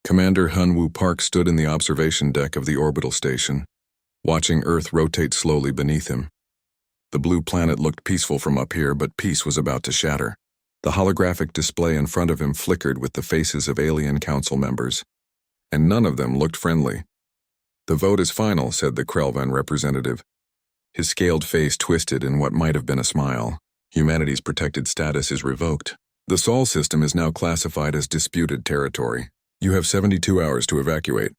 Commander Hunwoo Park stood in the observation deck of the orbital station, watching Earth rotate slowly beneath him. The blue planet looked peaceful from up here, but peace was about to shatter. The holographic display in front of him flickered with the faces of alien council members, and none of them looked friendly. "The vote is final," said the Krelvan representative. His scaled face twisted in what might have been a smile. "Humanity's protected status is revoked. The Sol system is now classified as disputed territory. You have 72 hours to evacuate."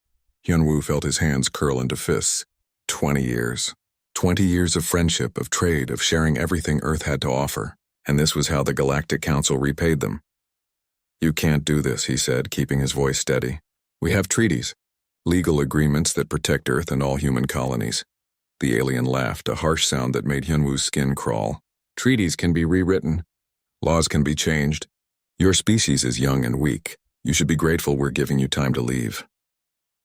Hyunwoo felt his hands curl into fists. 20 years. 20 years of friendship, of trade, of sharing everything Earth had to offer. And this was how the Galactic Council repaid them. "You can't do this," he said, keeping his voice steady. "We have treaties. Legal agreements that protect Earth and all human colonies." The alien laughed, a harsh sound that made Hyunwoo's skin crawl. "Treaties can be rewritten. Laws can be changed. Your species is young and weak. You should be grateful we're giving you time to leave."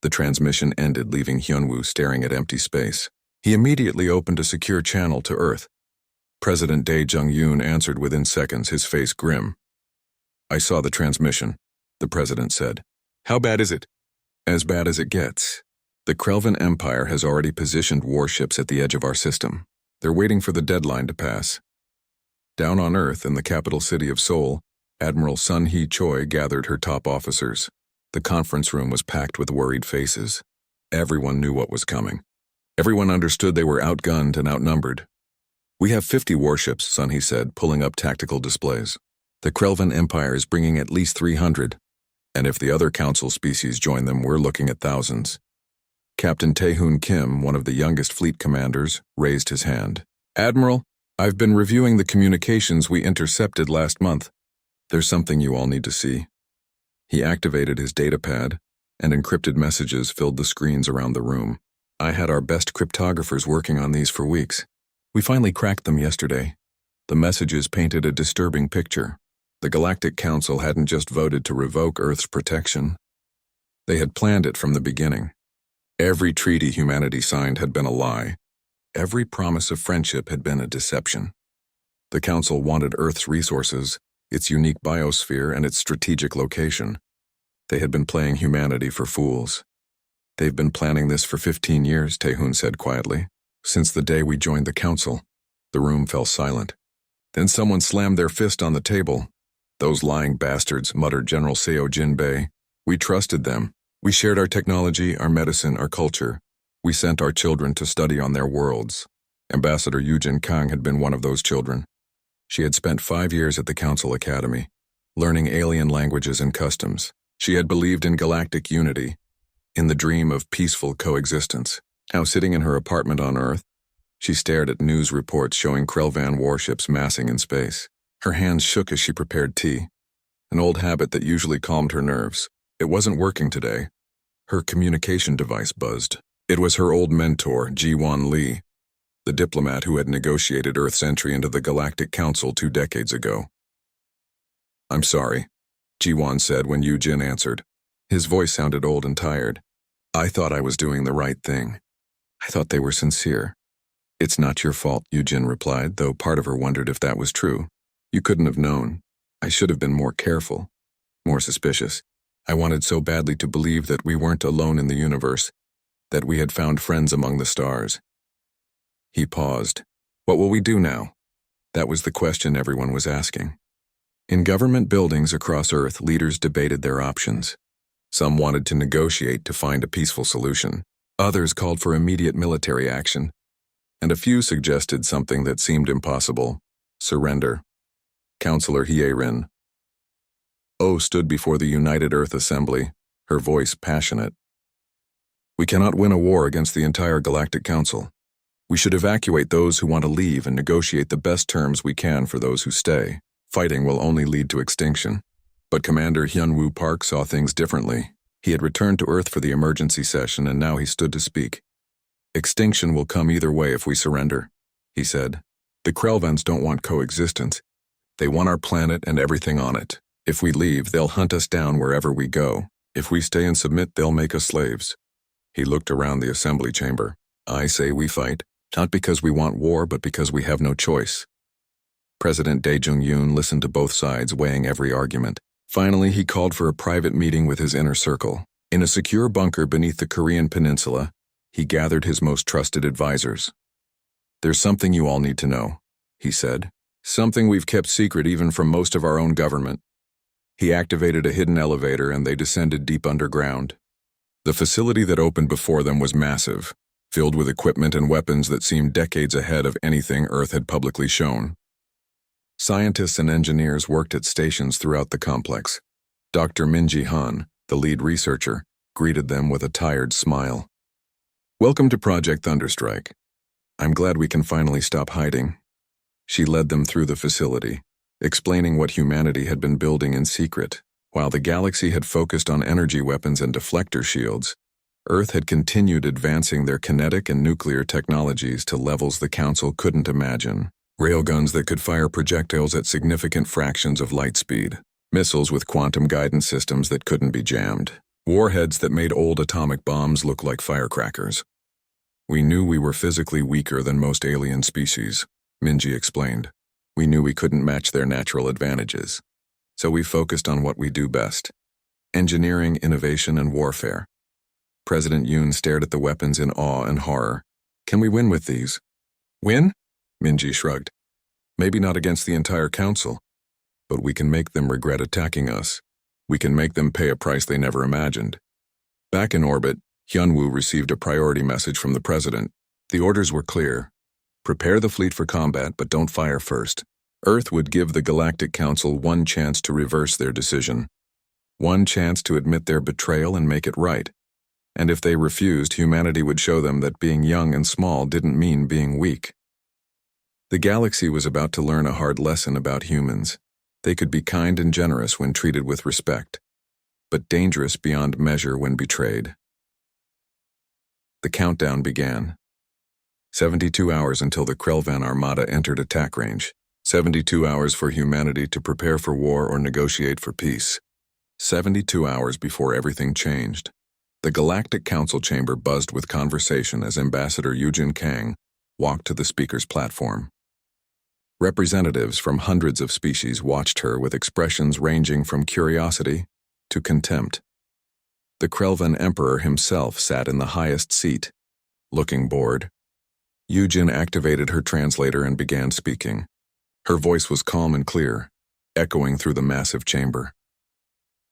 The transmission ended, leaving Hyunwoo staring at empty space. He immediately opened a secure channel to Earth. President Dae Jung-yoon answered within seconds, his face grim. "I saw the transmission," the president said. "How bad is it?" "As bad as it gets. The Krelvan Empire has already positioned warships at the edge of our system. They're waiting for the deadline to pass." Down on Earth, in the capital city of Seoul, Admiral Sun Hee Choi gathered her top officers. The conference room was packed with worried faces. Everyone knew what was coming. Everyone understood they were outgunned and outnumbered. "We have 50 warships," Sun Hee said, pulling up tactical displays. "The Krelvan Empire is bringing at least 300, and if the other council species join them, we're looking at thousands." Captain Tae-hoon Kim, one of the youngest fleet commanders, raised his hand. "Admiral, I've been reviewing the communications we intercepted last month. There's something you all need to see." He activated his datapad, and encrypted messages filled the screens around the room. "I had our best cryptographers working on these for weeks. We finally cracked them yesterday." The messages painted a disturbing picture. The Galactic Council hadn't just voted to revoke Earth's protection. They had planned it from the beginning. Every treaty humanity signed had been a lie. Every promise of friendship had been a deception. The Council wanted Earth's resources, its unique biosphere, and its strategic location. They had been playing humanity for fools. "They've been planning this for 15 years, Tae-hoon said quietly. "Since the day we joined the Council." The room fell silent. Then someone slammed their fist on the table. "Those lying bastards," muttered General Seo Jinbei. "We trusted them. We shared our technology, our medicine, our culture. We sent our children to study on their worlds." Ambassador Yujin Kang had been one of those children. She had spent 5 years at the Council Academy, learning alien languages and customs. She had believed in galactic unity, in the dream of peaceful coexistence. Now, sitting in her apartment on Earth, she stared at news reports showing Krelvan warships massing in space. Her hands shook as she prepared tea, an old habit that usually calmed her nerves. It wasn't working today. Her communication device buzzed. It was her old mentor, Ji-won Lee, the diplomat who had negotiated Earth's entry into the Galactic Council 2 decades ago. "I'm sorry," Ji-won said when Yu-jin answered. His voice sounded old and tired. "I thought I was doing the right thing. I thought they were sincere." "It's not your fault," Yu-jin replied, though part of her wondered if that was true. "You couldn't have known. I should have been more careful, more suspicious. I wanted so badly to believe that we weren't alone in the universe, that we had found friends among the stars." He paused. "What will we do now?" That was the question everyone was asking. In government buildings across Earth, leaders debated their options. Some wanted to negotiate to find a peaceful solution. Others called for immediate military action. And a few suggested something that seemed impossible: surrender. Councillor Hye-rin stood before the United Earth Assembly, her voice passionate. "We cannot win a war against the entire Galactic Council. We should evacuate those who want to leave and negotiate the best terms we can for those who stay. Fighting will only lead to extinction." But Commander Hyunwoo Park saw things differently. He had returned to Earth for the emergency session, and now he stood to speak. "Extinction will come either way if we surrender," he said. "The Krelvans don't want coexistence. They want our planet and everything on it. If we leave, they'll hunt us down wherever we go. If we stay and submit, they'll make us slaves." He looked around the assembly chamber. "I say we fight, not because we want war, but because we have no choice." President Dae Jung-yoon listened to both sides, weighing every argument. Finally, he called for a private meeting with his inner circle. In a secure bunker beneath the Korean peninsula, he gathered his most trusted advisors. "There's something you all need to know," he said. "Something we've kept secret even from most of our own government." He activated a hidden elevator and they descended deep underground. The facility that opened before them was massive, filled with equipment and weapons that seemed decades ahead of anything Earth had publicly shown. Scientists and engineers worked at stations throughout the complex. Dr. Minji Han, the lead researcher, greeted them with a tired smile. "Welcome to Project Thunderstrike. I'm glad we can finally stop hiding." She led them through the facility, explaining what humanity had been building in secret. While the galaxy had focused on energy weapons and deflector shields, Earth had continued advancing their kinetic and nuclear technologies to levels the Council couldn't imagine. Railguns that could fire projectiles at significant fractions of light speed, missiles with quantum guidance systems that couldn't be jammed, warheads that made old atomic bombs look like firecrackers. "We knew we were physically weaker than most alien species," Minji explained. "We knew we couldn't match their natural advantages. So we focused on what we do best: engineering, innovation, and warfare." President Yoon stared at the weapons in awe and horror. "Can we win with these?" "Win?" Minji shrugged. "Maybe not against the entire council, but we can make them regret attacking us. We can make them pay a price they never imagined." Back in orbit, Hyunwoo received a priority message from the president. The orders were clear: prepare the fleet for combat, but don't fire first. Earth would give the Galactic Council one chance to reverse their decision, one chance to admit their betrayal and make it right. And if they refused, humanity would show them that being young and small didn't mean being weak. The galaxy was about to learn a hard lesson about humans. They could be kind and generous when treated with respect, but dangerous beyond measure when betrayed. The countdown began. 72 hours until the Krelvan Armada entered attack range. 72 hours for humanity to prepare for war or negotiate for peace. 72 hours before everything changed. The Galactic Council chamber buzzed with conversation as Ambassador Yujin Kang walked to the speaker's platform. Representatives from hundreds of species watched her with expressions ranging from curiosity to contempt. The Krelvan Emperor himself sat in the highest seat, looking bored. Yujin activated her translator and began speaking. Her voice was calm and clear, echoing through the massive chamber.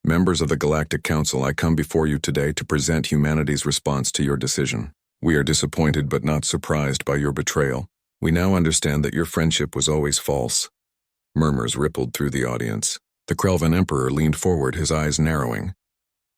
"Members of the Galactic Council, I come before you today to present humanity's response to your decision. We are disappointed but not surprised by your betrayal. We now understand that your friendship was always false." Murmurs rippled through the audience. The Krelvan Emperor leaned forward, his eyes narrowing.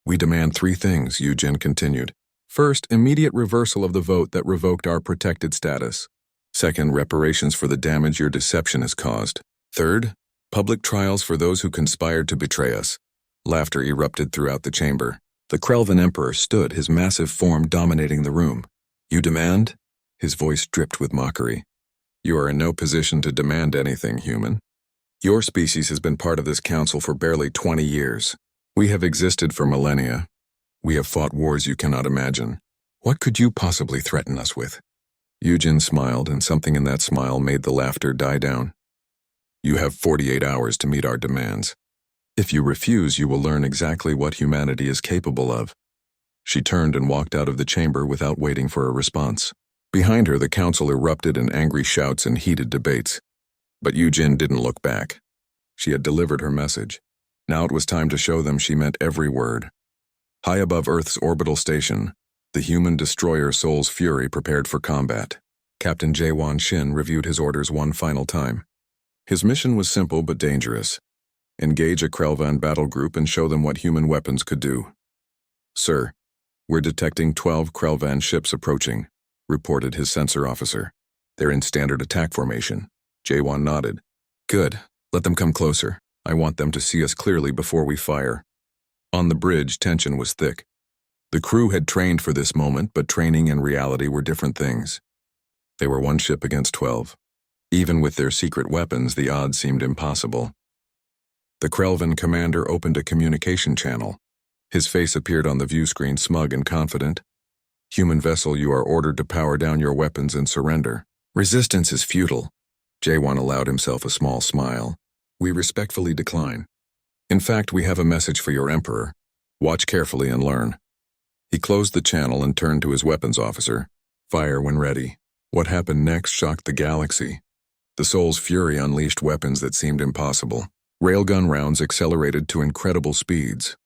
"We demand 3 things, Yujin continued. First, immediate reversal of the vote that revoked our protected status. Second, reparations for the damage your deception has caused. Third, public trials for those who conspired to betray us." Laughter erupted throughout the chamber. The Krelvan Emperor stood, his massive form dominating the room. "You demand?" His voice dripped with mockery. "You are in no position to demand anything, human. Your species has been part of this council for barely 20 years. We have existed for millennia. We have fought wars you cannot imagine. What could you possibly threaten us with?" Yujin smiled, and something in that smile made the laughter die down. "You have 48 hours to meet our demands. If you refuse, you will learn exactly what humanity is capable of." She turned and walked out of the chamber without waiting for a response. Behind her, the council erupted in angry shouts and heated debates. But Yujin didn't look back. She had delivered her message. Now it was time to show them she meant every word. High above Earth's orbital station, the human destroyer Soul's Fury prepared for combat. Captain Jaewon Shin reviewed his orders one final time. His mission was simple but dangerous. Engage a Krelvan battle group and show them what human weapons could do. "Sir, we're detecting 12 Krelvan ships approaching," reported his sensor officer. "They're in standard attack formation." Jaewon nodded. "Good. Let them come closer. I want them to see us clearly before we fire." On the bridge, tension was thick. The crew had trained for this moment, but training and reality were different things. They were 1 ship against 12. Even with their secret weapons, the odds seemed impossible. The Krelvan commander opened a communication channel. His face appeared on the view screen, smug and confident. "Human vessel, you are ordered to power down your weapons and surrender. Resistance is futile." Jaewon allowed himself a small smile. "We respectfully decline. In fact, we have a message for your emperor. Watch carefully and learn." He closed the channel and turned to his weapons officer. Fire when ready. What happened next shocked the galaxy. The Soul's fury unleashed weapons that seemed impossible. Railgun rounds accelerated to incredible speeds,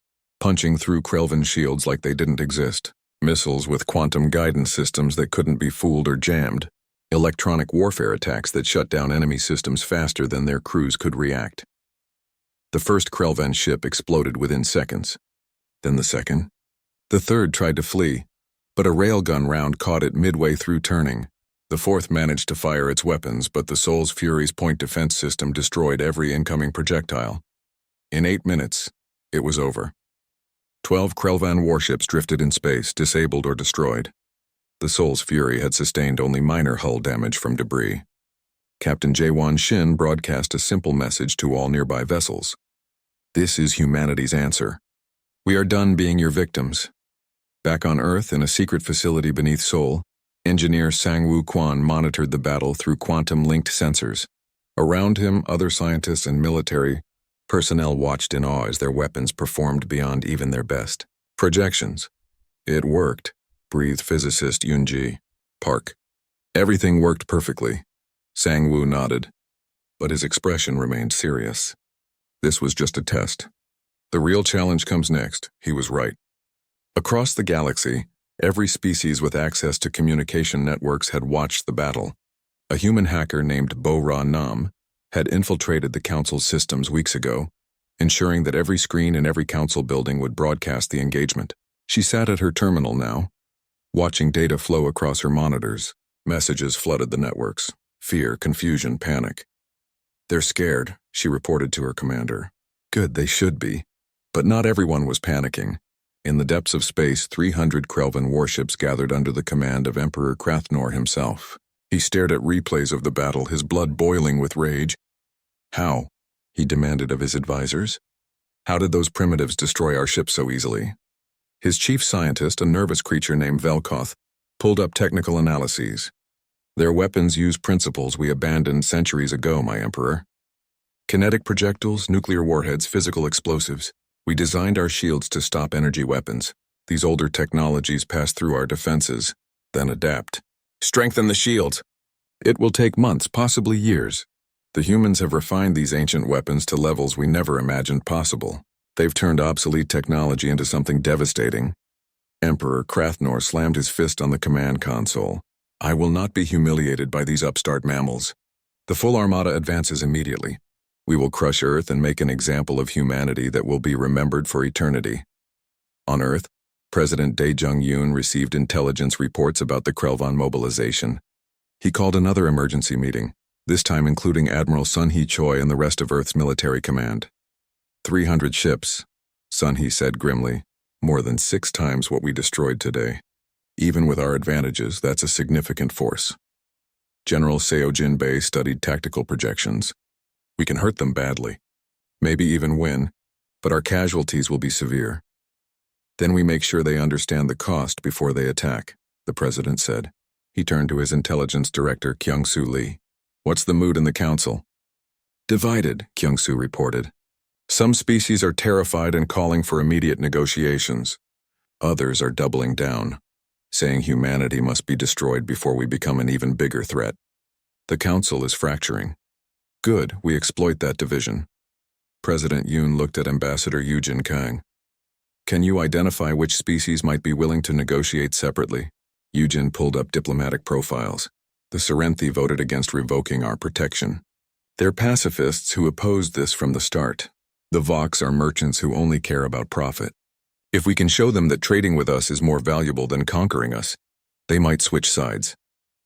punching through Krelvan shields like they didn't exist. Missiles with quantum guidance systems that couldn't be fooled or jammed. Electronic warfare attacks that shut down enemy systems faster than their crews could react. The first Krelvan ship exploded within seconds. Then the second. The third tried to flee, but a railgun round caught it midway through turning. The fourth managed to fire its weapons, but the Soul's Fury's point defense system destroyed every incoming projectile. In 8 minutes, it was over. 12 Krelvan warships drifted in space, disabled or destroyed. The Soul's Fury had sustained only minor hull damage from debris. Captain Jaewon Shin broadcast a simple message to all nearby vessels. This is humanity's answer. We are done being your victims. Back on Earth, in a secret facility beneath Seoul, engineer Sang-Woo Kwon monitored the battle through quantum-linked sensors. Around him, other scientists and military personnel watched in awe as their weapons performed beyond even their best projections. It worked, breathed physicist Yoon-ji Park. Everything worked perfectly. Sang-Woo nodded, but his expression remained serious. This was just a test. The real challenge comes next. He was right. Across the galaxy, every species with access to communication networks had watched the battle. A human hacker named Bo-Ra Nam had infiltrated the Council's systems weeks ago, ensuring that every screen in every Council building would broadcast the engagement. She sat at her terminal now, watching data flow across her monitors. Messages flooded the networks. Fear, confusion, panic. They're scared, she reported to her commander. Good, they should be. But not everyone was panicking. In the depths of space, 300 Krelvan warships gathered under the command of Emperor Krathnor himself. He stared at replays of the battle, his blood boiling with rage. How? He demanded of his advisors. How did those primitives destroy our ship so easily? His chief scientist, a nervous creature named Velkoth, pulled up technical analyses. Their weapons use principles we abandoned centuries ago, my Emperor. Kinetic projectiles, nuclear warheads, physical explosives. We designed our shields to stop energy weapons. These older technologies pass through our defenses, then adapt. Strengthen the shields. It will take months, possibly years. The humans have refined these ancient weapons to levels we never imagined possible. They've turned obsolete technology into something devastating. Emperor Krathnor slammed his fist on the command console. I will not be humiliated by these upstart mammals. The full armada advances immediately. We will crush Earth and make an example of humanity that will be remembered for eternity. On Earth, President Dae Jung-yoon received intelligence reports about the Krelvan mobilization. He called another emergency meeting, this time including Admiral Sun Hee Choi and the rest of Earth's military command. 300 ships, Sun Hee said grimly, more than 6 times what we destroyed today. Even with our advantages, that's a significant force. General Seo Jin-bae studied tactical projections. We can hurt them badly, maybe even win, but our casualties will be severe. Then we make sure they understand the cost before they attack, the president said. He turned to his intelligence director, Kyung-Soo Lee. What's the mood in the council? Divided, Kyung-Soo reported. Some species are terrified and calling for immediate negotiations. Others are doubling down, saying humanity must be destroyed before we become an even bigger threat. The council is fracturing. Good, we exploit that division. President Yoon looked at Ambassador Yoo-jin Kang. Can you identify which species might be willing to negotiate separately? Yoo-jin pulled up diplomatic profiles. The Serenthi voted against revoking our protection. They're pacifists who opposed this from the start. The Vox are merchants who only care about profit. If we can show them that trading with us is more valuable than conquering us, they might switch sides.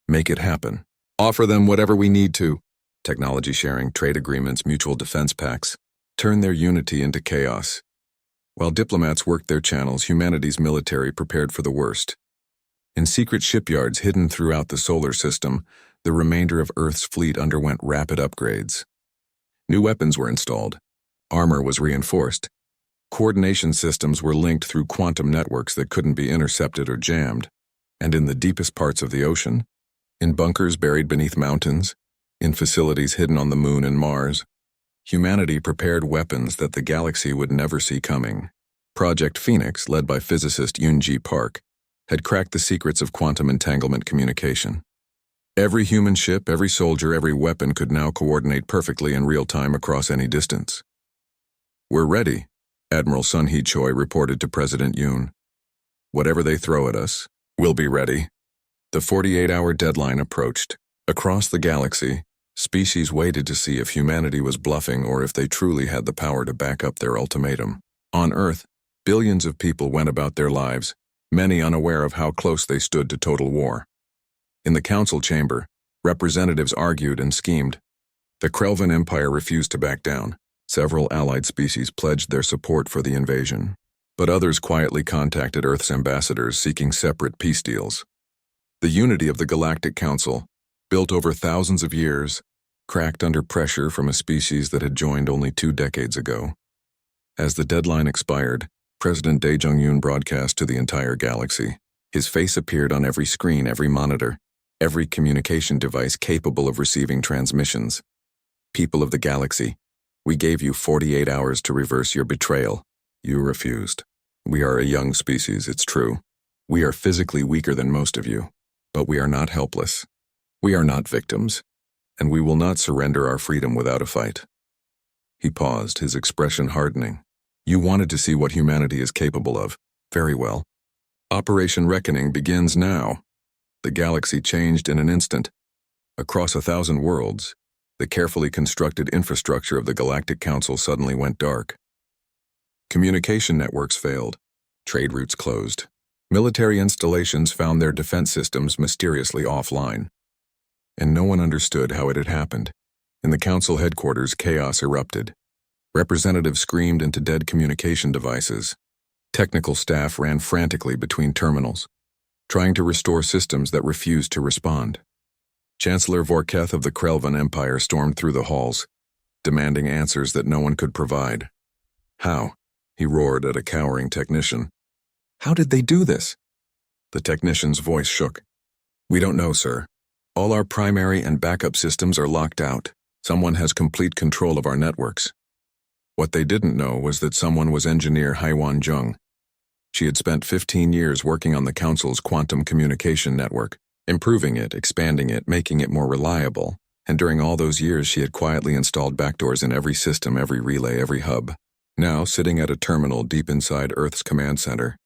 Make it happen. Offer them whatever we need to. Technology sharing, trade agreements, mutual defense pacts. Turn their unity into chaos. While diplomats worked their channels, humanity's military prepared for the worst. In secret shipyards hidden throughout the solar system, the remainder of Earth's fleet underwent rapid upgrades. New weapons were installed. Armor was reinforced. Coordination systems were linked through quantum networks that couldn't be intercepted or jammed. And in the deepest parts of the ocean, in bunkers buried beneath mountains, in facilities hidden on the Moon and Mars, humanity prepared weapons that the galaxy would never see coming. Project Phoenix, led by physicist Yoon-Ji Park, had cracked the secrets of quantum entanglement communication. Every human ship, every soldier, every weapon could now coordinate perfectly in real time across any distance. "We're ready," Admiral Sun Hee-choi reported to President Yoon. "Whatever they throw at us, we'll be ready." The 48-hour deadline approached. Across the galaxy, species waited to see if humanity was bluffing or if they truly had the power to back up their ultimatum. On Earth, billions of people went about their lives, many unaware of how close they stood to total war. In the council chamber, representatives argued and schemed. The Krelvan Empire refused to back down. Several allied species pledged their support for the invasion, but others quietly contacted Earth's ambassadors seeking separate peace deals. The unity of the Galactic Council, built over thousands of years, cracked under pressure from a species that had joined only 2 decades ago. As the deadline expired, President Dae Jung-yoon broadcast to the entire galaxy. His face appeared on every screen, every monitor, every communication device capable of receiving transmissions. "People of the galaxy, we gave you 48 hours to reverse your betrayal. You refused. We are a young species, it's true. We are physically weaker than most of you, but we are not helpless. We are not victims, and we will not surrender our freedom without a fight." He paused, his expression hardening. "You wanted to see what humanity is capable of. Very well. Operation Reckoning begins now." The galaxy changed in an instant. Across 1,000 worlds, the carefully constructed infrastructure of the Galactic Council suddenly went dark. Communication networks failed. Trade routes closed. Military installations found their defense systems mysteriously offline. And no one understood how it had happened. In the Council headquarters, chaos erupted. Representatives screamed into dead communication devices. Technical staff ran frantically between terminals, trying to restore systems that refused to respond. Chancellor Vorketh of the Krelvan Empire stormed through the halls, demanding answers that no one could provide. "How?" he roared at a cowering technician. "How did they do this?" The technician's voice shook. "We don't know, sir. All our primary and backup systems are locked out. Someone has complete control of our networks." What they didn't know was that someone was engineer Haiwan Jung. She had spent 15 years working on the Council's quantum communication network, improving it, expanding it, making it more reliable, and during all those years she had quietly installed backdoors in every system, every relay, every hub. Now, sitting at a terminal deep inside Earth's command center,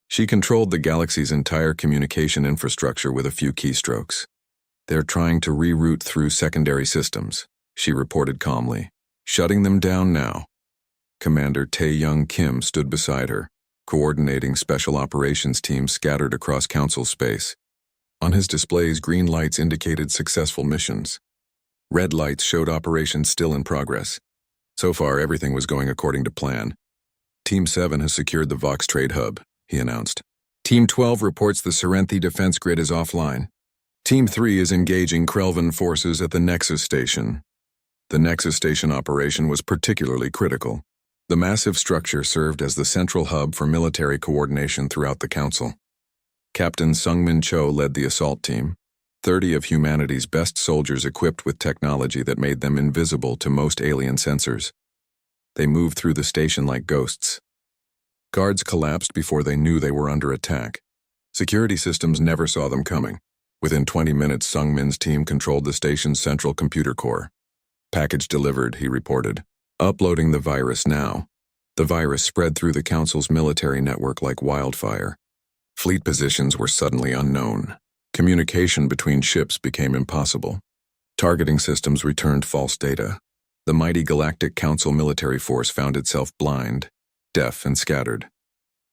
she controlled the galaxy's entire communication infrastructure with a few keystrokes. "They're trying to reroute through secondary systems," she reported calmly. "Shutting them down now." Commander Tae-young Kim stood beside her, coordinating special operations teams scattered across Council space. On his displays, green lights indicated successful missions. Red lights showed operations still in progress. So far, everything was going according to plan. "Team 7 has secured the Vox Trade Hub," he announced. "Team 12 reports the Serenthi defense grid is offline. Team 3 is engaging Krelvan forces at the Nexus Station." The Nexus Station operation was particularly critical. The massive structure served as the central hub for military coordination throughout the Council. Captain Sungmin Cho led the assault team, 30 of humanity's best soldiers equipped with technology that made them invisible to most alien sensors. They moved through the station like ghosts. Guards collapsed before they knew they were under attack. Security systems never saw them coming. Within 20 minutes, Sungmin's team controlled the station's central computer core. "Package delivered," he reported. "Uploading the virus now." The virus spread through the Council's military network like wildfire. Fleet positions were suddenly unknown. Communication between ships became impossible. Targeting systems returned false data. The mighty Galactic Council military force found itself blind, deaf, and scattered.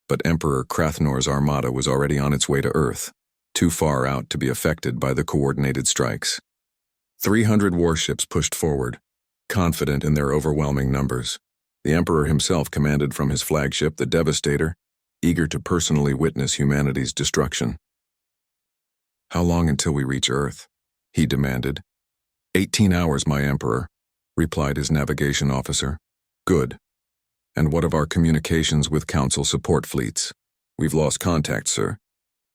But Emperor Krathnor's armada was already on its way to Earth, too far out to be affected by the coordinated strikes. 300 warships pushed forward, confident in their overwhelming numbers. The Emperor himself commanded from his flagship, the Devastator, eager to personally witness humanity's destruction. "How long until we reach Earth?" he demanded. 18 hours, my Emperor," replied his navigation officer. "Good. And what of our communications with Council support fleets?" "We've lost contact, sir.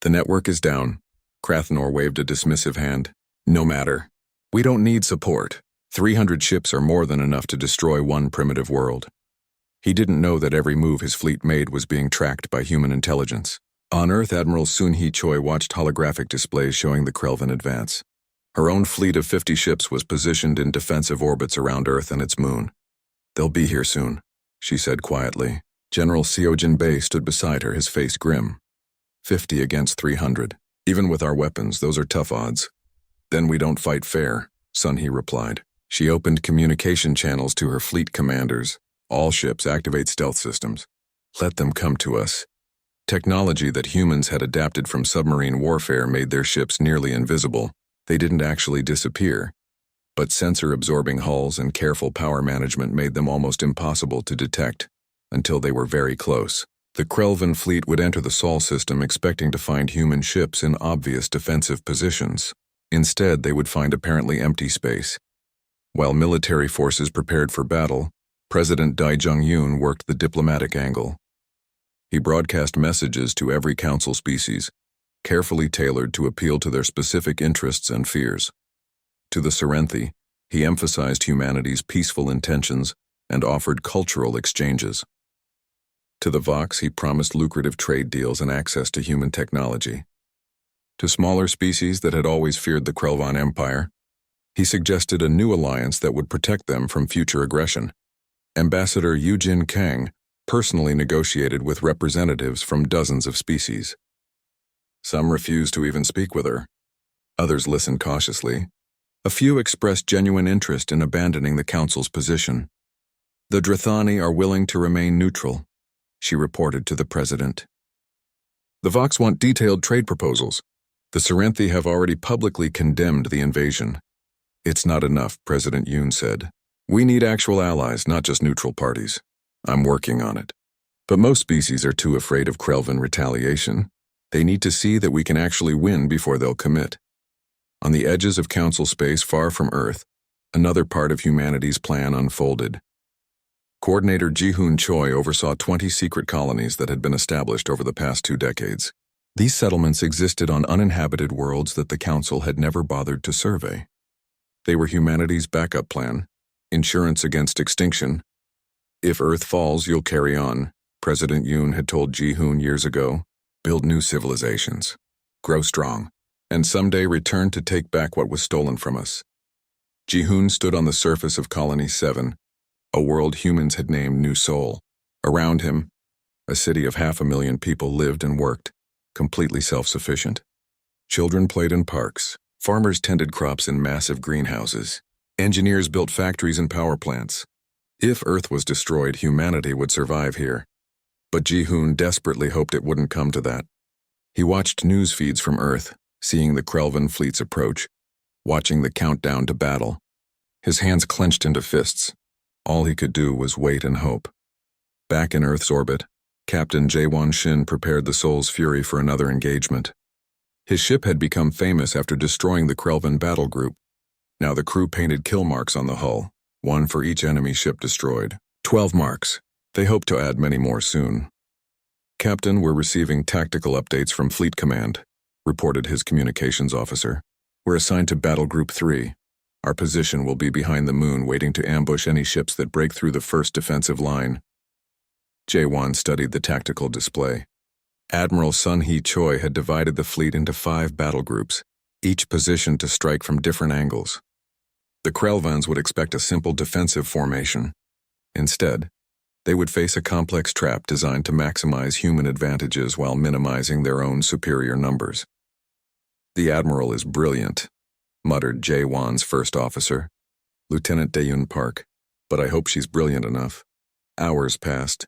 The network is down." Krathnor waved a dismissive hand. "No matter. We don't need support. 300 ships are more than enough to destroy one primitive world." He didn't know that every move his fleet made was being tracked by human intelligence. On Earth, Admiral Sun Hee Choi watched holographic displays showing the Krelvan advance. Her own fleet of 50 ships was positioned in defensive orbits around Earth and its moon. "They'll be here soon," she said quietly. General Seojin Bei stood beside her, his face grim. 50 against 300. "Even with our weapons, those are tough odds." "Then we don't fight fair," Sun Hee replied. She opened communication channels to her fleet commanders. "All ships activate stealth systems. Let them come to us." Technology that humans had adapted from submarine warfare made their ships nearly invisible. They didn't actually disappear, but sensor-absorbing hulls and careful power management made them almost impossible to detect until they were very close. The Krelvan fleet would enter the Sol system expecting to find human ships in obvious defensive positions. Instead, they would find apparently empty space. While military forces prepared for battle, President Dai Jung-yoon worked the diplomatic angle. He broadcast messages to every council species, carefully tailored to appeal to their specific interests and fears. To the Serenthi, he emphasized humanity's peaceful intentions and offered cultural exchanges. To the Vox, he promised lucrative trade deals and access to human technology. To smaller species that had always feared the Krelvan Empire, he suggested a new alliance that would protect them from future aggression. Ambassador Eugene Kang personally negotiated with representatives from dozens of species. Some refused to even speak with her. Others listened cautiously. A few expressed genuine interest in abandoning the council's position. "The Drethani are willing to remain neutral," she reported to the president. "The Vox want detailed trade proposals. The Serenthi have already publicly condemned the invasion." "It's not enough," President Yoon said. "We need actual allies, not just neutral parties." "I'm working on it." But most species are too afraid of Krelvan retaliation. They need to see that we can actually win before they'll commit. On the edges of council space far from Earth, another part of humanity's plan unfolded. Coordinator Ji-hoon Choi oversaw 20 secret colonies that had been established over the past 2 decades. These settlements existed on uninhabited worlds that the council had never bothered to survey. They were humanity's backup plan, insurance against extinction. "If Earth falls, you'll carry on," President Yoon had told Ji-hoon years ago. "Build new civilizations, grow strong, and someday return to take back what was stolen from us." Ji-hoon stood on the surface of Colony 7, a world humans had named New Seoul. Around him, a city of 500,000 people lived and worked, completely self-sufficient. Children played in parks, farmers tended crops in massive greenhouses, engineers built factories and power plants. If Earth was destroyed, humanity would survive here. But Ji-hoon desperately hoped it wouldn't come to that. He watched news feeds from Earth, seeing the Krelvan fleets approach, watching the countdown to battle. His hands clenched into fists. All he could do was wait and hope. Back in Earth's orbit, Captain Jae-won Shin prepared the Soul's Fury for another engagement. His ship had become famous after destroying the Krelvan battle group. Now the crew painted kill marks on the hull, one for each enemy ship destroyed. 12 marks. They hoped to add many more soon. "Captain, we're receiving tactical updates from Fleet Command," reported his communications officer. "We're assigned to Battle Group 3. Our position will be behind the moon, waiting to ambush any ships that break through the first defensive line." Jae-won studied the tactical display. Admiral Sun Hee Choi had divided the fleet into 5 battle groups, each positioned to strike from different angles. The Krelvans would expect a simple defensive formation. Instead, they would face a complex trap designed to maximize human advantages while minimizing their own superior numbers. "The Admiral is brilliant," muttered Jae-won's first officer, Lieutenant Daeun Park, "but I hope she's brilliant enough." Hours passed.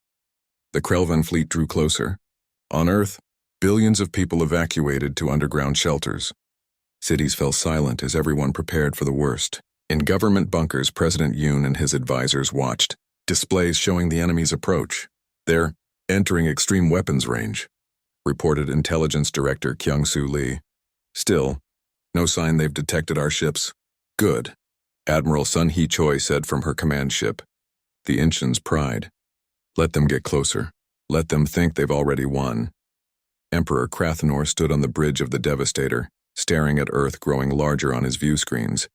The Krelvan fleet drew closer. On Earth, billions of people evacuated to underground shelters. Cities fell silent as everyone prepared for the worst. In government bunkers, President Yoon and his advisors watched, displays showing the enemy's approach. "They're entering extreme weapons range," reported Intelligence Director Kyung-soo Lee. "Still, no sign they've detected our ships." "Good," Admiral Sun Hee Choi said from her command ship, the Incheon's pride. "Let them get closer. Let them think they've already won." Emperor Krathnor stood on the bridge of the Devastator, staring at Earth growing larger on his view screens.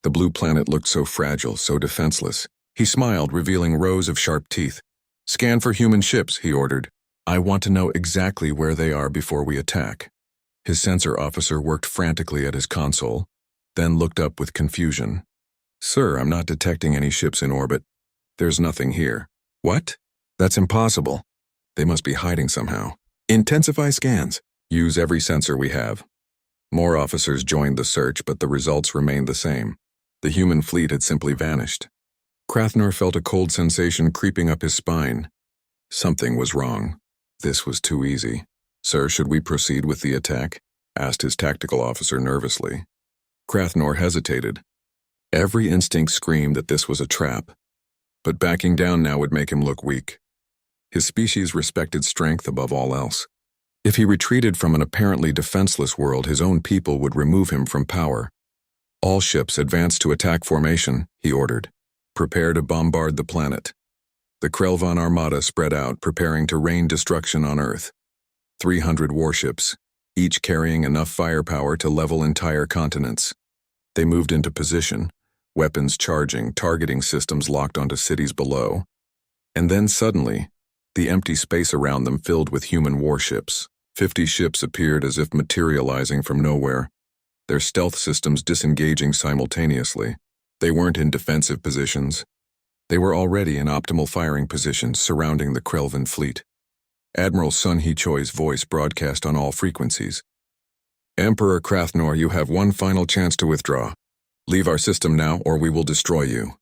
The blue planet looked so fragile, so defenseless. He smiled, revealing rows of sharp teeth. Scan for human ships, he ordered. I want to know exactly where they are before we attack. His sensor officer worked frantically at his console, then looked up with confusion. Sir, I'm not detecting any ships in orbit. There's nothing here. What? That's impossible. They must be hiding somehow. Intensify scans. Use every sensor we have. More officers joined the search, but the results remained the same. The human fleet had simply vanished. Crathnor felt a cold sensation creeping up his spine. Something was wrong. This was too easy. Sir, should we proceed with the attack? Asked his tactical officer nervously. Crathnor hesitated. Every instinct screamed that this was a trap. But backing down now would make him look weak. His species respected strength above all else. If he retreated from an apparently defenseless world, his own people would remove him from power. All ships advance to attack formation, he ordered. Prepare to bombard the planet. The Krelvan armada spread out, preparing to rain destruction on Earth. 300 warships, each carrying enough firepower to level entire continents. They moved into position, weapons charging, targeting systems locked onto cities below. And then suddenly, the empty space around them filled with human warships. 50 ships appeared as if materializing from nowhere, their stealth systems disengaging simultaneously. They weren't in defensive positions. They were already in optimal firing positions surrounding the Krelvan fleet. Admiral Sun He-choi's voice broadcast on all frequencies. Emperor Crathnor, you have one final chance to withdraw. Leave our system now, or we will destroy you.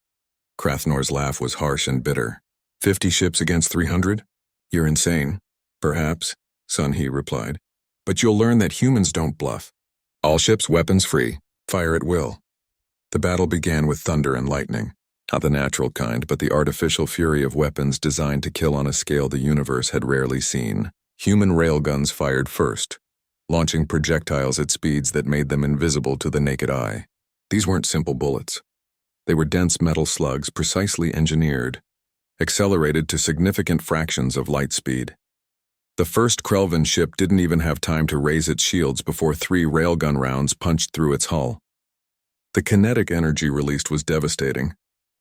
Crathnor's laugh was harsh and bitter. 50 ships against 300? You're insane. Perhaps, Sun He replied. But you'll learn that humans don't bluff. All ships weapons free. Fire at will. The battle began with thunder and lightning. Not the natural kind, but the artificial fury of weapons designed to kill on a scale the universe had rarely seen. Human railguns fired first, launching projectiles at speeds that made them invisible to the naked eye. These weren't simple bullets. They were dense metal slugs precisely engineered, accelerated to significant fractions of light speed. The first Krelvan ship didn't even have time to raise its shields before 3 railgun rounds punched through its hull. The kinetic energy released was devastating.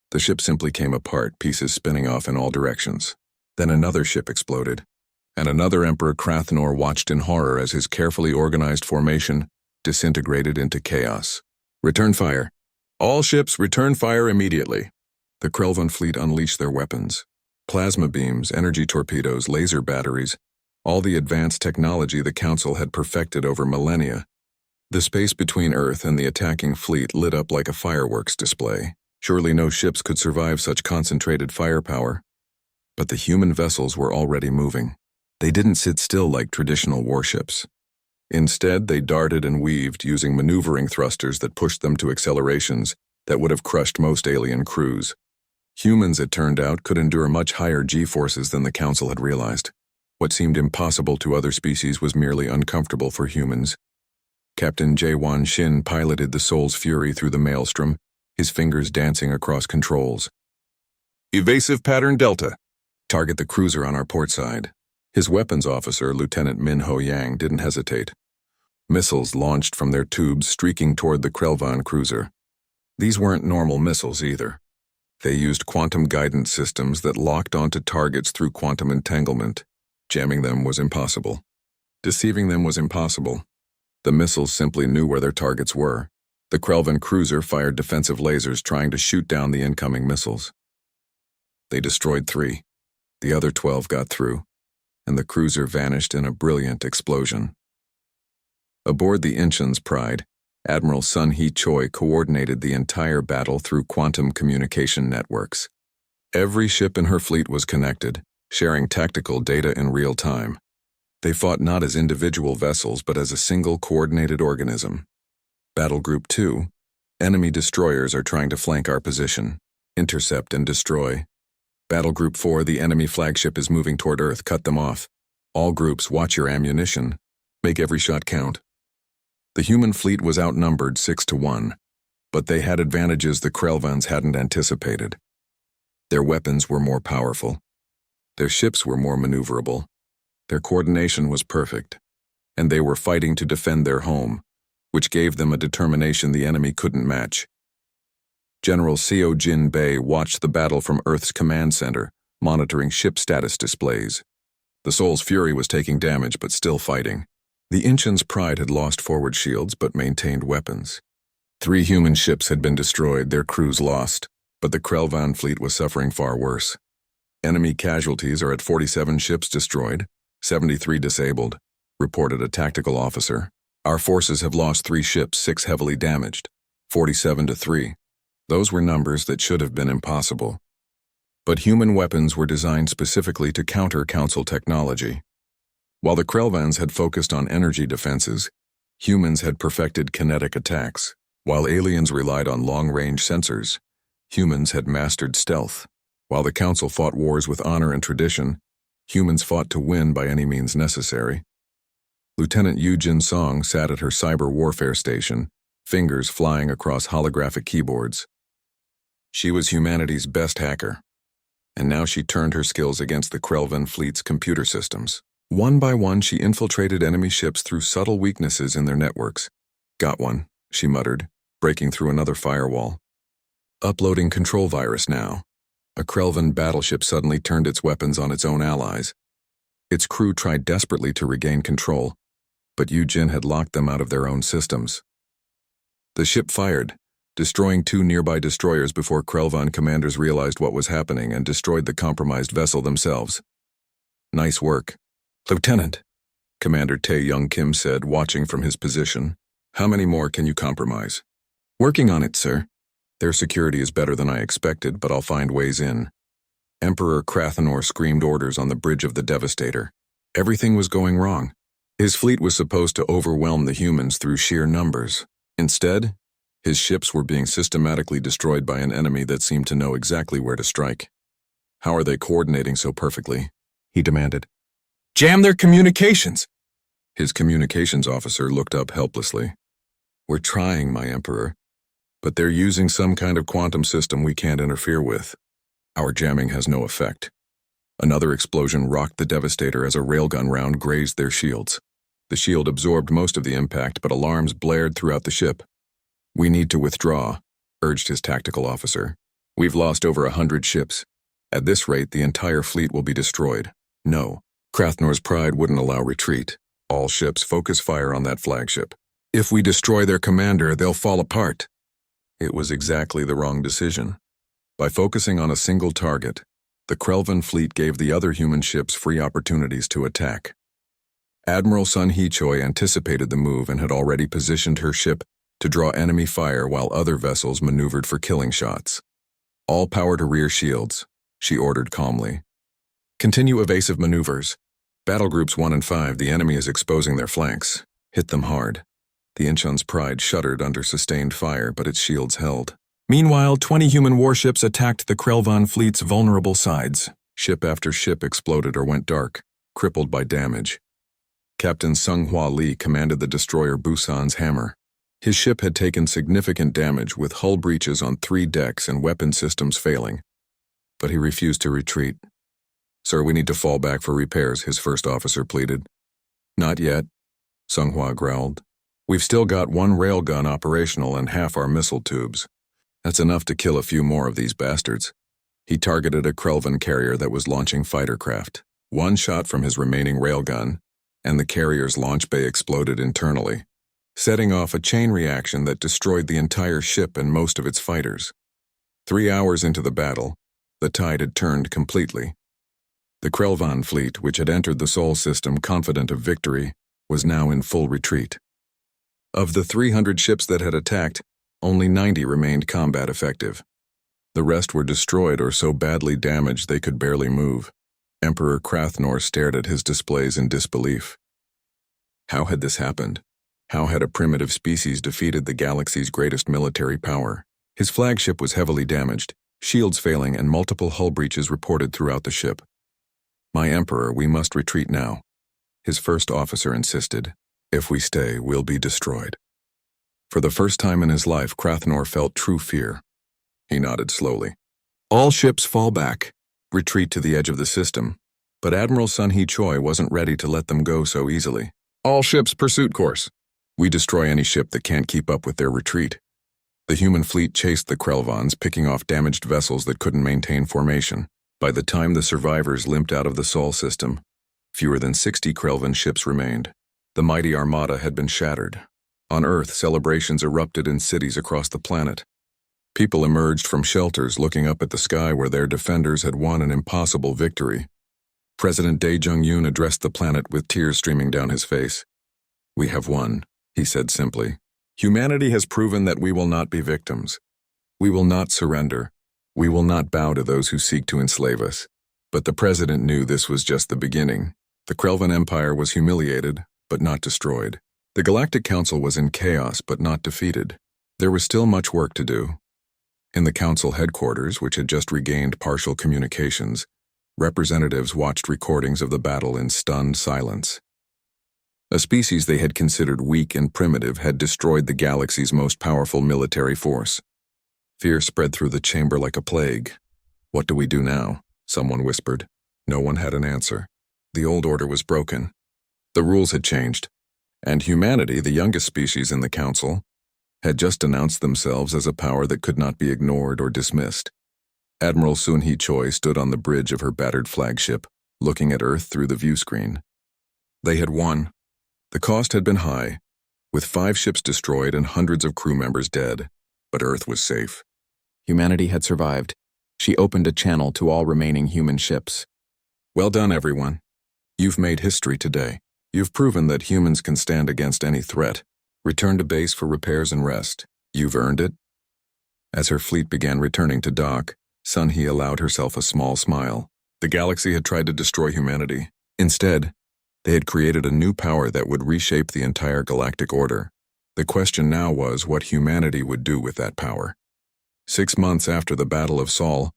The ship simply came apart, pieces spinning off in all directions. Then another ship exploded, and another Emperor Crathnor watched in horror as his carefully organized formation disintegrated into chaos. Return fire. All ships return fire immediately. The Krelvan fleet unleashed their weapons. Plasma beams, energy torpedoes, laser batteries, all the advanced technology the Council had perfected over millennia. The space between Earth and the attacking fleet lit up like a fireworks display. Surely no ships could survive such concentrated firepower. But the human vessels were already moving. They didn't sit still like traditional warships. Instead, they darted and weaved, using maneuvering thrusters that pushed them to accelerations that would have crushed most alien crews. Humans, it turned out, could endure much higher G-forces than the Council had realized. What seemed impossible to other species was merely uncomfortable for humans. Captain Jae-Won Shin piloted the Soul's Fury through the maelstrom, his fingers dancing across controls. Evasive pattern Delta. Target the cruiser on our port side. His weapons officer, Lieutenant Min Ho Yang, didn't hesitate. Missiles launched from their tubes, streaking toward the Krelvan cruiser. These weren't normal missiles either. They used quantum guidance systems that locked onto targets through quantum entanglement. Jamming them was impossible. Deceiving them was impossible. The missiles simply knew where their targets were. The Krelvan cruiser fired defensive lasers trying to shoot down the incoming missiles. They destroyed 3. The other 12 got through, and the cruiser vanished in a brilliant explosion. Aboard the Incheon's Pride, Admiral Sun He-choi coordinated the entire battle through quantum communication networks. Every ship in her fleet was connected, sharing tactical data in real time. They fought not as individual vessels, but as a single coordinated organism. Battle Group 2, enemy destroyers are trying to flank our position. Intercept and destroy. Battle Group 4, the enemy flagship is moving toward Earth. Cut them off. All groups, watch your ammunition. Make every shot count. The human fleet was outnumbered 6-1, but they had advantages the Krelvans hadn't anticipated. Their weapons were more powerful. Their ships were more maneuverable. Their coordination was perfect, and they were fighting to defend their home, which gave them a determination the enemy couldn't match. General Seo Jin Bei watched the battle from Earth's command center, monitoring ship status displays. The Soul's Fury was taking damage but still fighting. The Inchin's Pride had lost forward shields but maintained weapons. 3 human ships had been destroyed, their crews lost, but the Krelvan fleet was suffering far worse. Enemy casualties are at 47 ships destroyed, 73 disabled, reported a tactical officer. Our forces have lost 3 ships, 6 heavily damaged, 47 to 3. Those were numbers that should have been impossible. But human weapons were designed specifically to counter Council technology. While the Krelvans had focused on energy defenses, humans had perfected kinetic attacks. While aliens relied on long-range sensors, humans had mastered stealth. While the Council fought wars with honor and tradition, humans fought to win by any means necessary. Lieutenant Yu Jin Song sat at her cyber warfare station, fingers flying across holographic keyboards. She was humanity's best hacker, and now she turned her skills against the Krelvan fleet's computer systems. One by one, she infiltrated enemy ships through subtle weaknesses in their networks. "Got one," she muttered, breaking through another firewall. Uploading control virus now. A Krelvan battleship suddenly turned its weapons on its own allies. Its crew tried desperately to regain control, but Yu Jin had locked them out of their own systems. The ship fired, destroying 2 nearby destroyers before Krelvan commanders realized what was happening and destroyed the compromised vessel themselves. "Nice work, Lieutenant," Commander Tae Young Kim said, watching from his position. "How many more can you compromise?" "Working on it, sir. Their security is better than I expected, but I'll find ways in." Emperor Krathenor screamed orders on the bridge of the Devastator. Everything was going wrong. His fleet was supposed to overwhelm the humans through sheer numbers. Instead, his ships were being systematically destroyed by an enemy that seemed to know exactly where to strike. "How are they coordinating so perfectly?" he demanded. "Jam their communications!" His communications officer looked up helplessly. "We're trying, my Emperor, but they're using some kind of quantum system we can't interfere with. Our jamming has no effect." Another explosion rocked the Devastator as a railgun round grazed their shields. The shield absorbed most of the impact, but alarms blared throughout the ship. "We need to withdraw," urged his tactical officer. "We've lost over 100 ships. At this rate, the entire fleet will be destroyed." "No." Krathnor's pride wouldn't allow retreat. "All ships focus fire on that flagship. If we destroy their commander, they'll fall apart." It was exactly the wrong decision. By focusing on a single target, the Krelvan fleet gave the other human ships free opportunities to attack. Admiral Sun Hee Choi anticipated the move and had already positioned her ship to draw enemy fire while other vessels maneuvered for killing shots. "All power to rear shields," she ordered calmly. "Continue evasive maneuvers. Battle groups 1 and 5, the enemy is exposing their flanks. Hit them hard." The Inchin's Pride shuddered under sustained fire, but its shields held. Meanwhile, 20 human warships attacked the Krelvan fleet's vulnerable sides. Ship after ship exploded or went dark, crippled by damage. Captain Sung Hwa Lee commanded the destroyer Busan's Hammer. His ship had taken significant damage with hull breaches on 3 decks and weapon systems failing. But he refused to retreat. "Sir, we need to fall back for repairs," his first officer pleaded. "Not yet," Sung Hwa growled. "We've still got 1 railgun operational and half our missile tubes. That's enough to kill a few more of these bastards." He targeted a Krelvan carrier that was launching fighter craft. 1 shot from his remaining railgun, and the carrier's launch bay exploded internally, setting off a chain reaction that destroyed the entire ship and most of its fighters. 3 hours into the battle, the tide had turned completely. The Krelvan fleet, which had entered the Sol system confident of victory, was now in full retreat. Of the 300 ships that had attacked, only 90 remained combat effective. The rest were destroyed or so badly damaged they could barely move. Emperor Krathnor stared at his displays in disbelief. How had this happened? How had a primitive species defeated the galaxy's greatest military power? His flagship was heavily damaged, shields failing and multiple hull breaches reported throughout the ship. "My Emperor, we must retreat now," his first officer insisted. "If we stay, we'll be destroyed." For the first time in his life, Krathnor felt true fear. He nodded slowly. "All ships fall back. Retreat to the edge of the system." But Admiral Sun Hee Choi wasn't ready to let them go so easily. "All ships pursuit course. We destroy any ship that can't keep up with their retreat." The human fleet chased the Krelvans, picking off damaged vessels that couldn't maintain formation. By the time the survivors limped out of the Sol system, fewer than 60 Krelvan ships remained. The mighty armada had been shattered. On Earth, celebrations erupted in cities across the planet. People emerged from shelters looking up at the sky where their defenders had won an impossible victory. President Dae Jung-yoon addressed the planet with tears streaming down his face. "We have won," he said simply. "Humanity has proven that we will not be victims. We will not surrender. We will not bow to those who seek to enslave us." But the president knew this was just the beginning. The Krelvan Empire was humiliated, but not destroyed. The Galactic Council was in chaos, but not defeated. There was still much work to do. In the Council headquarters, which had just regained partial communications, representatives watched recordings of the battle in stunned silence. A species they had considered weak and primitive had destroyed the galaxy's most powerful military force. Fear spread through the chamber like a plague. "What do we do now?" someone whispered. No one had an answer. The old order was broken. The rules had changed, and humanity, the youngest species in the Council, had just announced themselves as a power that could not be ignored or dismissed. Admiral Sun-hee Choi stood on the bridge of her battered flagship, looking at Earth through the viewscreen. They had won. The cost had been high, with 5 ships destroyed and hundreds of crew members dead, but Earth was safe. Humanity had survived. She opened a channel to all remaining human ships. "Well done, everyone. You've made history today. You've proven that humans can stand against any threat. Return to base for repairs and rest. You've earned it." As her fleet began returning to dock, Sun-hee allowed herself a small smile. The galaxy had tried to destroy humanity. Instead, they had created a new power that would reshape the entire galactic order. The question now was what humanity would do with that power. 6 months after the Battle of Sol,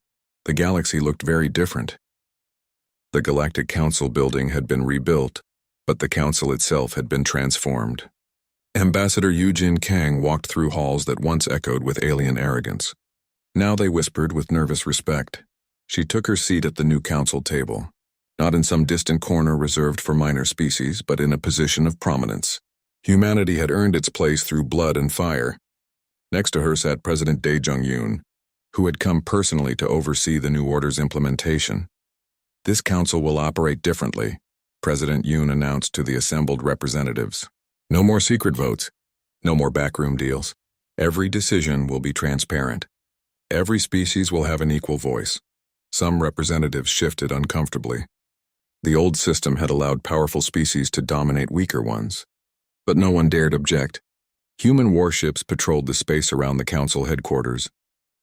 the galaxy looked very different. The Galactic Council building had been rebuilt, but the council itself had been transformed. Ambassador Eugene Kang walked through halls that once echoed with alien arrogance. Now they whispered with nervous respect. She took her seat at the new council table, not in some distant corner reserved for minor species, but in a position of prominence. Humanity had earned its place through blood and fire. Next to her sat President Dae Jung-yoon, who had come personally to oversee the new order's implementation. "This council will operate differently," President Yoon announced to the assembled representatives. "No more secret votes. No more backroom deals. Every decision will be transparent. Every species will have an equal voice." Some representatives shifted uncomfortably. The old system had allowed powerful species to dominate weaker ones. But no one dared object. Human warships patrolled the space around the council headquarters,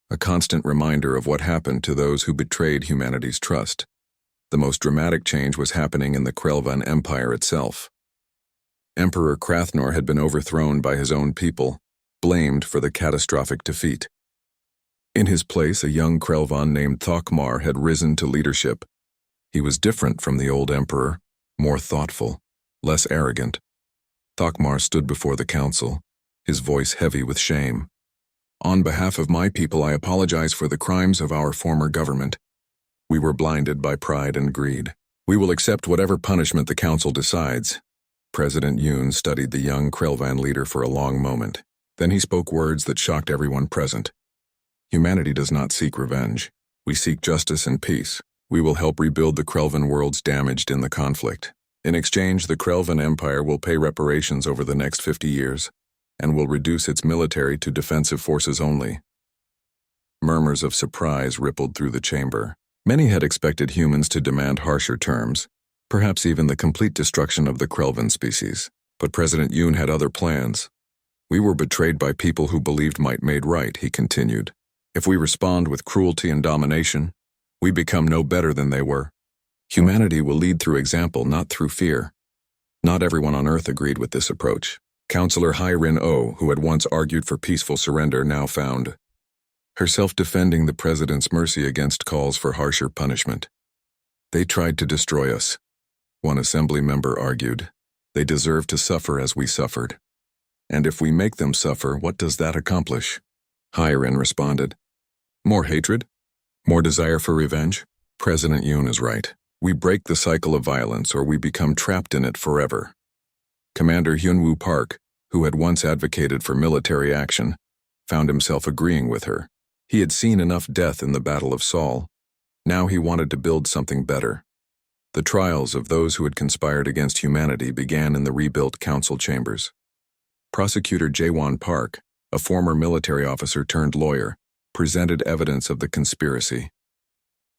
a constant reminder of what happened to those who betrayed humanity's trust. The most dramatic change was happening in the Krelvan Empire itself. Emperor Krathnor had been overthrown by his own people, blamed for the catastrophic defeat. In his place, a young Krelvan named Thokmar had risen to leadership. He was different from the old emperor, more thoughtful, less arrogant. Thokmar stood before the council, his voice heavy with shame. "On behalf of my people, I apologize for the crimes of our former government. We were blinded by pride and greed. We will accept whatever punishment the council decides." President Yoon studied the young Krelvan leader for a long moment. Then he spoke words that shocked everyone present. "Humanity does not seek revenge. We seek justice and peace. We will help rebuild the Krelvan worlds damaged in the conflict. In exchange, the Krelvan Empire will pay reparations over the next 50 years, and will reduce its military to defensive forces only." Murmurs of surprise rippled through the chamber. Many had expected humans to demand harsher terms, perhaps even the complete destruction of the Krelvan species. But President Yoon had other plans. "We were betrayed by people who believed might made right," he continued. "If we respond with cruelty and domination, we become no better than they were. Humanity will lead through example, not through fear." Not everyone on Earth agreed with this approach. Counselor Hai-Rin-Oh, who had once argued for peaceful surrender, now found herself defending the president's mercy against calls for harsher punishment. "They tried to destroy us," one assembly member argued. "They deserve to suffer as we suffered. And if we make them suffer, what does that accomplish?" Hai-Rin responded. "More hatred? More desire for revenge?" President Yoon is right. We break the cycle of violence or we become trapped in it forever. Commander Hyun-woo Park, who had once advocated for military action, found himself agreeing with her. He had seen enough death in the Battle of Sol. Now he wanted to build something better. The trials of those who had conspired against humanity began in the rebuilt council chambers. Prosecutor Jaewon Park, a former military officer turned lawyer, presented evidence of the conspiracy.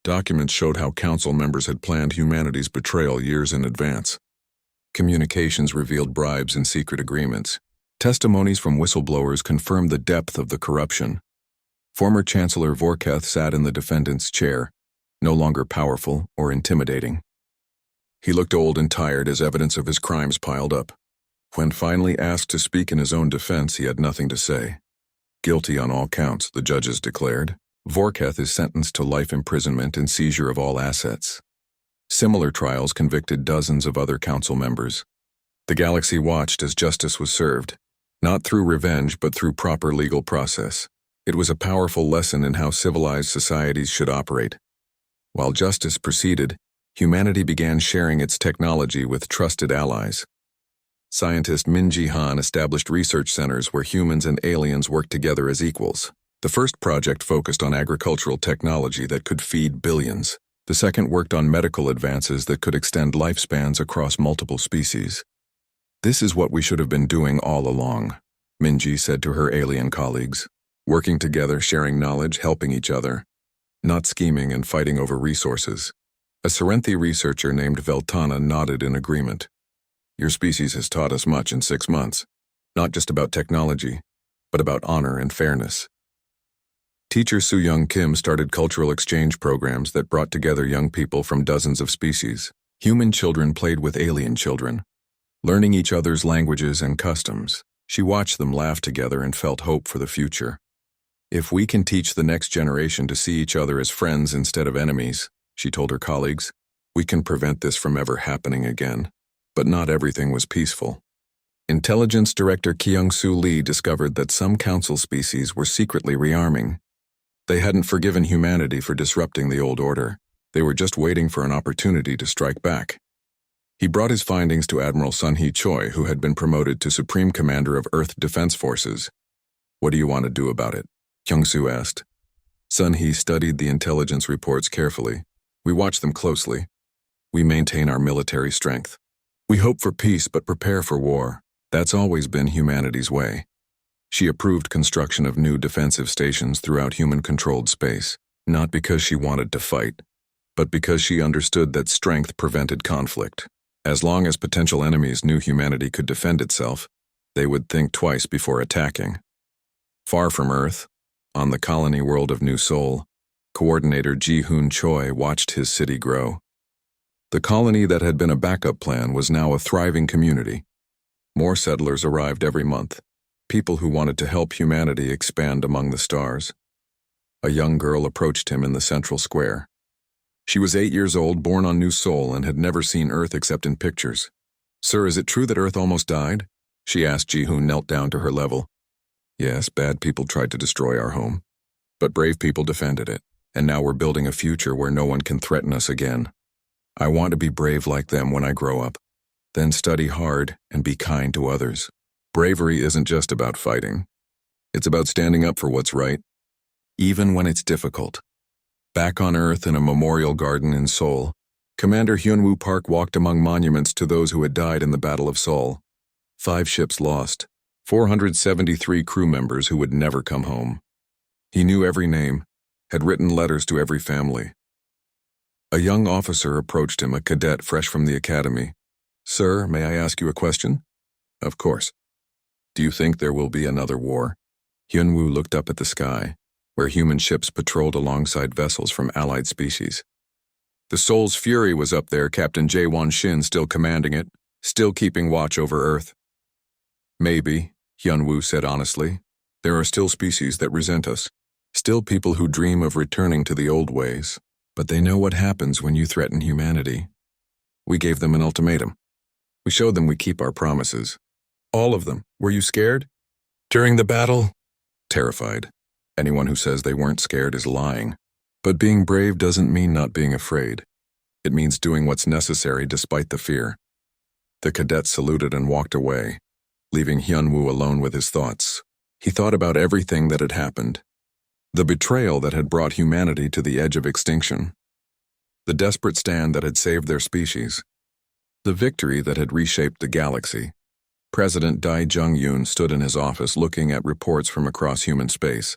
Documents showed how council members had planned humanity's betrayal years in advance. Communications revealed bribes and secret agreements. Testimonies from whistleblowers confirmed the depth of the corruption. Former Chancellor Vorketh sat in the defendant's chair, no longer powerful or intimidating. He looked old and tired as evidence of his crimes piled up. When finally asked to speak in his own defense, he had nothing to say. Guilty on all counts, the judges declared. Vorketh is sentenced to life imprisonment and seizure of all assets. Similar trials convicted dozens of other council members. The galaxy watched as justice was served, not through revenge but through proper legal process. It was a powerful lesson in how civilized societies should operate. While justice proceeded, humanity began sharing its technology with trusted allies. Scientist Min Ji-han established research centers where humans and aliens worked together as equals. The first project focused on agricultural technology that could feed billions. The second worked on medical advances that could extend lifespans across multiple species. "This is what we should have been doing all along," Minji said to her alien colleagues. "Working together, sharing knowledge, helping each other. Not scheming and fighting over resources." A Serenthi researcher named Veltana nodded in agreement. "Your species has taught us much in 6 months. Not just about technology, but about honor and fairness." Teacher Soo-young Kim started cultural exchange programs that brought together young people from dozens of species. Human children played with alien children, learning each other's languages and customs. She watched them laugh together and felt hope for the future. "If we can teach the next generation to see each other as friends instead of enemies," she told her colleagues, "we can prevent this from ever happening again." But not everything was peaceful. Intelligence Director Kyung-soo Lee discovered that some council species were secretly rearming. They hadn't forgiven humanity for disrupting the old order. They were just waiting for an opportunity to strike back. He brought his findings to Admiral Sun-hee Choi, who had been promoted to Supreme Commander of Earth Defense Forces. "What do you want to do about it?" Kyung-soo asked. Sun-hee studied the intelligence reports carefully. "We watch them closely. We maintain our military strength. We hope for peace but prepare for war. That's always been humanity's way." She approved construction of new defensive stations throughout human-controlled space, not because she wanted to fight, but because she understood that strength prevented conflict. As long as potential enemies knew humanity could defend itself, they would think twice before attacking. Far from Earth, on the colony world of New Seoul, Coordinator Ji-hoon Choi watched his city grow. The colony that had been a backup plan was now a thriving community. More settlers arrived every month, people who wanted to help humanity expand among the stars. A young girl approached him in the central square. She was 8 years old, born on New Seoul, and had never seen Earth except in pictures. "Sir, is it true that Earth almost died?" she asked. Ji-hoon knelt down to her level. "Yes, bad people tried to destroy our home, but brave people defended it, and now we're building a future where no one can threaten us again. I want to be brave like them when I grow up. Then study hard and be kind to others. Bravery isn't just about fighting. It's about standing up for what's right, even when it's difficult." Back on Earth in a memorial garden in Seoul, Commander Hyunwoo Park walked among monuments to those who had died in the Battle of Seoul. 5 ships lost, 473 crew members who would never come home. He knew every name, had written letters to every family. A young officer approached him, a cadet fresh from the academy. "Sir, may I ask you a question?" "Of course." "Do you think there will be another war?" Hyunwoo looked up at the sky, where human ships patrolled alongside vessels from allied species. The Seoul's Fury was up there, Captain Jaewon Shin still commanding it, still keeping watch over Earth. "Maybe," Hyunwoo said honestly. "There are still species that resent us, still people who dream of returning to the old ways, but they know what happens when you threaten humanity. We gave them an ultimatum. We showed them we keep our promises. All of them. Were you scared?" "During the battle?" "Terrified. Anyone who says they weren't scared is lying. But being brave doesn't mean not being afraid. It means doing what's necessary despite the fear." The cadet saluted and walked away, leaving Hyunwoo alone with his thoughts. He thought about everything that had happened. The betrayal that had brought humanity to the edge of extinction. the desperate stand that had saved their species, the victory that had reshaped the galaxy. President Dai Jung-yoon stood in his office looking at reports from across human space.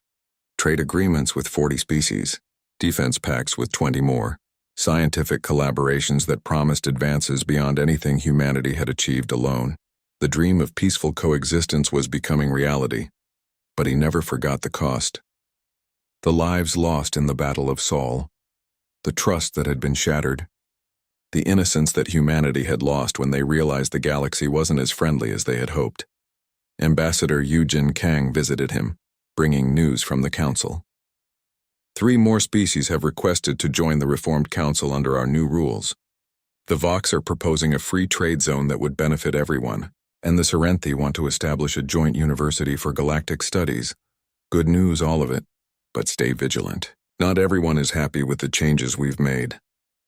Trade agreements with 40 species, defense pacts with 20 more, scientific collaborations that promised advances beyond anything humanity had achieved alone. The dream of peaceful coexistence was becoming reality, but he never forgot the cost. The lives lost in the Battle of Seoul, the trust that had been shattered, the innocence that humanity had lost when they realized the galaxy wasn't as friendly as they had hoped. Ambassador Yujin Kang visited him, bringing news from the Council. 3 more species have requested to join the Reformed Council under our new rules. The Vox are proposing a free trade zone that would benefit everyone, and the Serenthi want to establish a joint university for galactic studies. Good news, all of it, but stay vigilant. Not everyone is happy with the changes we've made.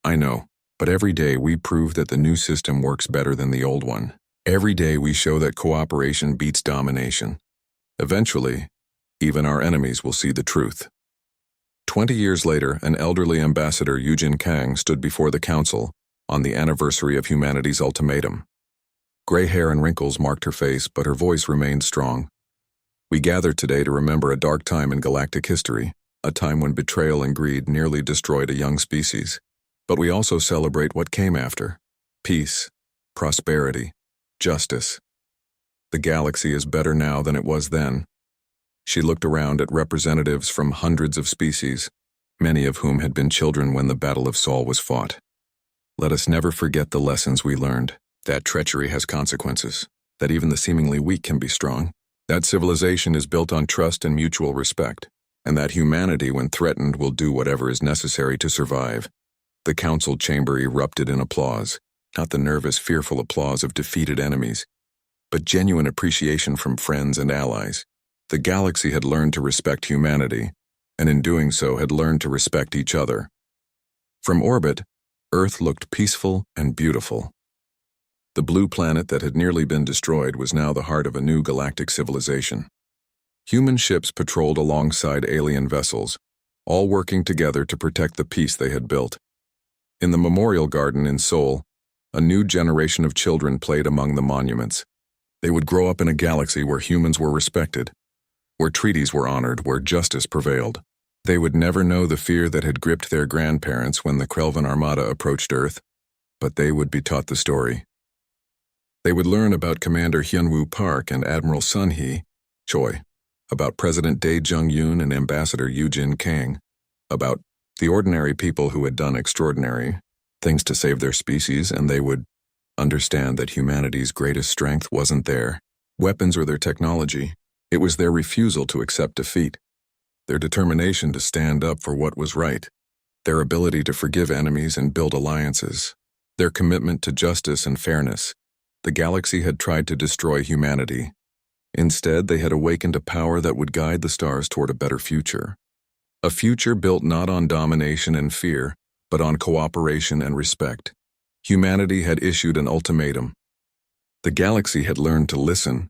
I know, but every day we prove that the new system works better than the old one. Every day we show that cooperation beats domination. Eventually, even our enemies will see the truth. 20 years later, an elderly ambassador, Yujin Kang, stood before the council on the anniversary of humanity's ultimatum. Gray hair and wrinkles marked her face, but her voice remained strong. We gather today to remember a dark time in galactic history, a time when betrayal and greed nearly destroyed a young species. But we also celebrate what came after: peace, prosperity, justice. The galaxy is better now than it was then. She looked around at representatives from hundreds of species, many of whom had been children when the Battle of Seoul was fought. Let us never forget the lessons we learned, that treachery has consequences, that even the seemingly weak can be strong, that civilization is built on trust and mutual respect, and that humanity, when threatened, will do whatever is necessary to survive. The council chamber erupted in applause, not the nervous, fearful applause of defeated enemies, but genuine appreciation from friends and allies. The galaxy had learned to respect humanity, and in doing so had learned to respect each other. From orbit, Earth looked peaceful and beautiful. The blue planet that had nearly been destroyed was now the heart of a new galactic civilization. Human ships patrolled alongside alien vessels, all working together to protect the peace they had built. In the memorial garden in Seoul, a new generation of children played among the monuments. They would grow up in a galaxy where humans were respected, where treaties were honored, where justice prevailed. They would never know the fear that had gripped their grandparents when the Krelvan Armada approached Earth, but they would be taught the story. They would learn about Commander Hyunwoo Park and Admiral Sun-hee Choi, about President Dae Jung-yoon and Ambassador Yujin Kang, about the ordinary people who had done extraordinary things to save their species, and they would understand that humanity's greatest strength wasn't their weapons or their technology. It was their refusal to accept defeat, their determination to stand up for what was right, their ability to forgive enemies and build alliances, their commitment to justice and fairness. The galaxy had tried to destroy humanity. Instead, they had awakened a power that would guide the stars toward a better future. A future built not on domination and fear, but on cooperation and respect. Humanity had issued an ultimatum. The galaxy had learned to listen,